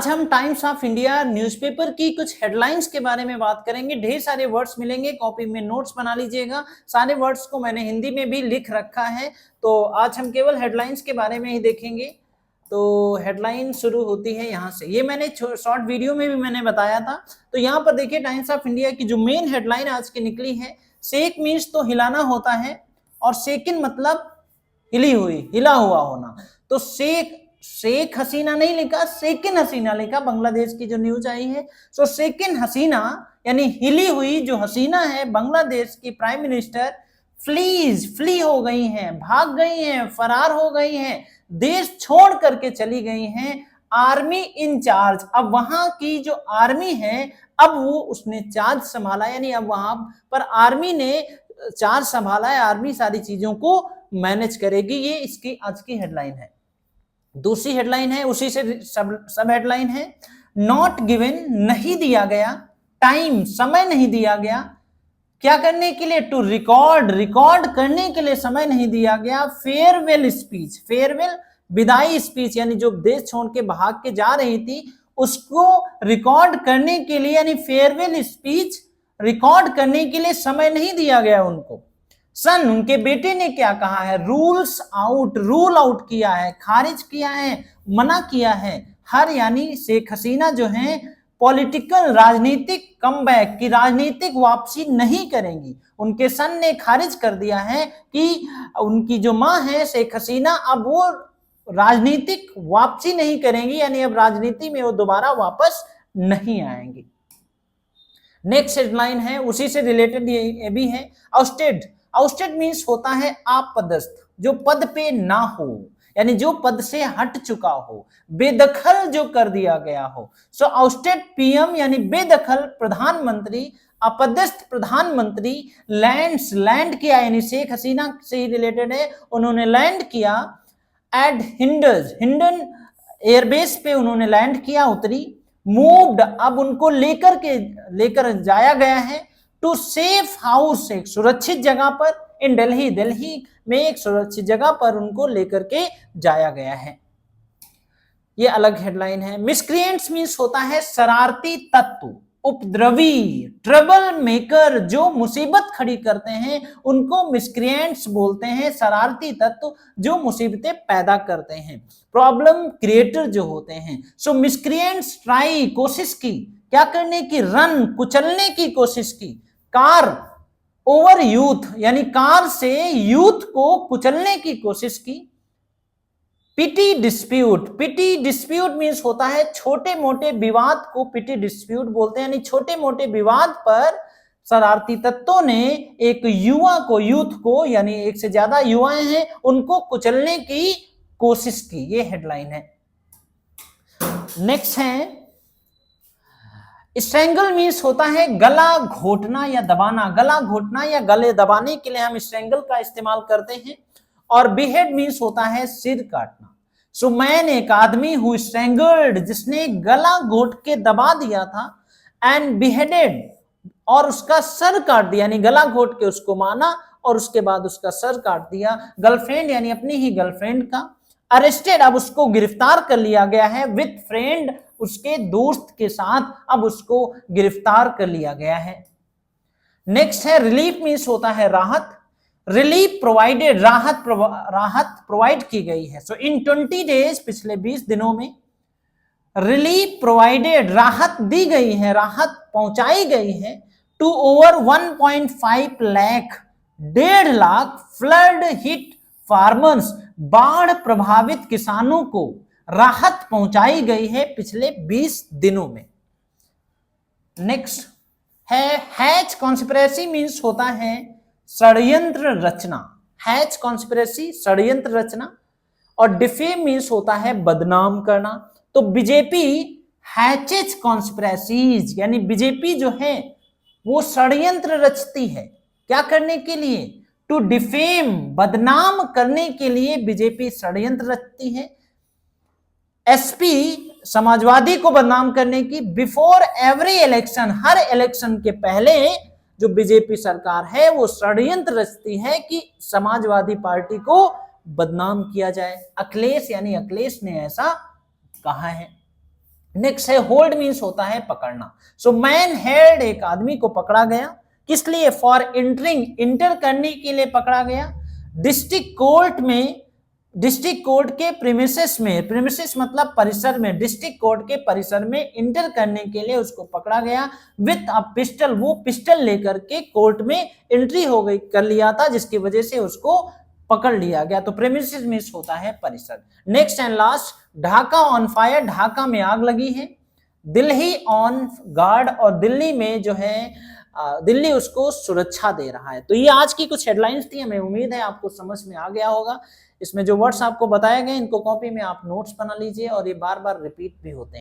आज हम times of India newspaper की कुछ हेडलाइंस के बारे में बात करेंगे। ढेर सारे वर्ड्स मिलेंगे, कॉपी में नोट्स बना लीजिएगा। सारे वर्ड्स को मैंने हिंदी में भी लिख रखा है, तो आज हम केवल हेडलाइंस के बारे में ही देखेंगे। तो हेडलाइन शुरू होती है यहाँ से। ये मैंने शॉर्ट वीडियो में भी मैंने बताया था। तो यहाँ पर देखिए टाइम्स ऑफ इंडिया की जो मेन हेडलाइन आज की निकली है, शेक मीन्स तो हिलाना होता है और शेकिन मतलब हिली हुई, हिला हुआ होना। तो शेख हसीना नहीं लिखा, शेकिन हसीना लिखा। बांग्लादेश की जो न्यूज आई है, सो शेकिन हसीना यानी हिली हुई जो हसीना है, बांग्लादेश की प्राइम मिनिस्टर फ्ली हो गई हैं, भाग गई हैं, फरार हो गई हैं, देश छोड़ करके चली गई हैं। आर्मी इंचार्ज, अब वहां की जो आर्मी है अब वो उसने चार्ज संभाला, यानी अब वहां पर आर्मी ने चार्ज संभाला है, आर्मी सारी चीजों को मैनेज करेगी। ये इसकी आज की हेडलाइन है। दूसरी हेडलाइन है, उसी से सब हेडलाइन है, नॉट गिवन, नहीं दिया गया, टाइम, समय नहीं दिया गया, क्या करने के लिए, टू रिकॉर्ड करने के लिए समय नहीं दिया गया। फेयरवेल स्पीच, फेयरवेल विदाई स्पीच, यानी जो देश छोड़ के भाग के जा रही थी उसको रिकॉर्ड करने के लिए, यानी फेयरवेल स्पीच रिकॉर्ड करने के लिए समय नहीं दिया गया उनको। सन, उनके बेटे ने क्या कहा है, रूल आउट किया है, खारिज किया है, मना किया है। हर यानी शेख हसीना जो है पॉलिटिकल, राजनीतिक कमबैक की राजनीतिक वापसी नहीं करेंगी। उनके सन ने खारिज कर दिया है कि उनकी जो मां है शेख हसीना अब वो राजनीतिक वापसी नहीं करेंगी, यानी अब राजनीति में वो दोबारा वापस नहीं आएंगी। नेक्स्ट हेडलाइन है, उसी से रिलेटेड ये भी है, आउस्टेड मीन्स होता है आपदस्थ, जो पद पे ना हो, यानी जो पद से हट चुका हो, बेदखल जो कर दिया गया हो। सो आउस्टेड पीएम यानी बेदखल प्रधानमंत्री, अपदस्थ प्रधानमंत्री। लैंड किया, यानी शेख हसीना से ही रिलेटेड है, उन्होंने लैंड किया एट हिंडन एयरबेस पे उन्होंने लैंड किया, उतरी। मूव्ड, अब उनको लेकर जाया गया है टू सेफ हाउस, एक सुरक्षित जगह पर, इन दिल्ली में एक सुरक्षित जगह पर उनको लेकर के जाया गया है। ये अलग हेडलाइन है। मिसक्रिएंट्स मींस होता है शरारती तत्व, उपद्रवी, ट्रबल मेकर, जो मुसीबत खड़ी करते हैं उनको मिसक्रिएंट्स बोलते हैं, शरारती तत्व जो मुसीबतें पैदा करते हैं, प्रॉब्लम क्रिएटर जो होते हैं। सो मिसक्रिएंट्स ट्राई, कोशिश की, क्या करने की, रन, कुचलने की कोशिश की। कार ओवर यूथ, यानी कार से यूथ को कुचलने की कोशिश की। पिटी डिस्प्यूट मींस होता है छोटे मोटे विवाद को पिटी डिस्प्यूट बोलते हैं, यानी छोटे मोटे विवाद पर शरारती तत्वों ने एक यूथ को, यानी एक से ज्यादा युवाएं हैं, उनको कुचलने की कोशिश की। ये हेडलाइन है। नेक्स्ट है, स्ट्रेंगल मीन्स होता है गला घोटना या दबाना, गला घोटना या गले दबाने के लिए हम स्ट्रेंगल का इस्तेमाल करते हैं। और बिहेड मीन्स होता है सिर काटना। सो मैन, एक आदमी, हु स्ट्रेंगल्ड, जिसने गला घोट के दबा दिया था, एंड बिहेडेड, और उसका सर काट दिया, यानी गला घोट के उसको माना और उसके बाद उसका सर काट दिया। गर्लफ्रेंड यानी अपनी ही गर्लफ्रेंड का। अरेस्टेड, अब उसको गिरफ्तार कर लिया गया है। विथ फ्रेंड, उसके दोस्त के साथ अब उसको गिरफ्तार कर लिया गया है। नेक्स्ट है, रिलीफ मीन्स होता है राहत। रिलीफ प्रोवाइडेड, राहत प्रोवाइड की गई है। सो इन 20 डेज, पिछले 20 दिनों में, रिलीफ प्रोवाइडेड, राहत दी गई है, राहत पहुंचाई गई है, to over 1.5 lakh, 1.5 lakh flood hit farmers, बाढ़ प्रभावित किसानों को राहत पहुंचाई गई है पिछले 20 दिनों में। नेक्स्ट है, हैच कॉन्स्पिरेसी मीन्स होता है षड्यंत्र रचना, हैच कॉन्स्पिरेसी, षड्यंत्र रचना। और डिफेम मीन्स होता है बदनाम करना। तो बीजेपी हैचेज कॉन्स्पिरेसीज, यानी बीजेपी जो है वो षड्यंत्र रचती है, क्या करने के लिए, टू डिफेम, बदनाम करने के लिए बीजेपी षड्यंत्र रचती है। एसपी, समाजवादी को बदनाम करने की। बिफोर एवरी इलेक्शन, हर इलेक्शन के पहले जो बीजेपी सरकार है वो षड्यंत्र रचती है कि समाजवादी पार्टी को बदनाम किया जाए। अखिलेश यानी अखिलेश ने ऐसा कहा है। नेक्स्ट है होल्ड, मीन्स होता है पकड़ना। सो मैन हेल्ड, एक आदमी को पकड़ा गया, किस लिए? फॉर एंटरिंग, इंटर करने के लिए पकड़ा गया डिस्ट्रिक्ट कोर्ट में, डिस्ट्रिक्ट कोर्ट के प्रीमिसेस में, प्रीमिसेस मतलब परिसर में, डिस्ट्रिक्ट कोर्ट के परिसर में इंटर करने के लिए उसको पकड़ा गया विथ अ पिस्टल, वो पिस्टल लेकर के कोर्ट में एंट्री हो गई, कर लिया था, जिसकी वजह से उसको पकड़ लिया गया। तो प्रेमिसेस में होता है परिसर। Next and last, Dhaka on fire, Dhaka में आग लगी है। दिल्ली ऑन गार्ड, और दिल्ली में जो है दिल्ली उसको सुरक्षा दे रहा है। तो ये आज की कुछ हेडलाइंस थी, हमें उम्मीद है आपको समझ में आ गया होगा। इसमें जो वर्ड्स आपको बताए गए इनको कॉपी में आप नोट्स बना लीजिए, और ये बार बार रिपीट भी होते हैं।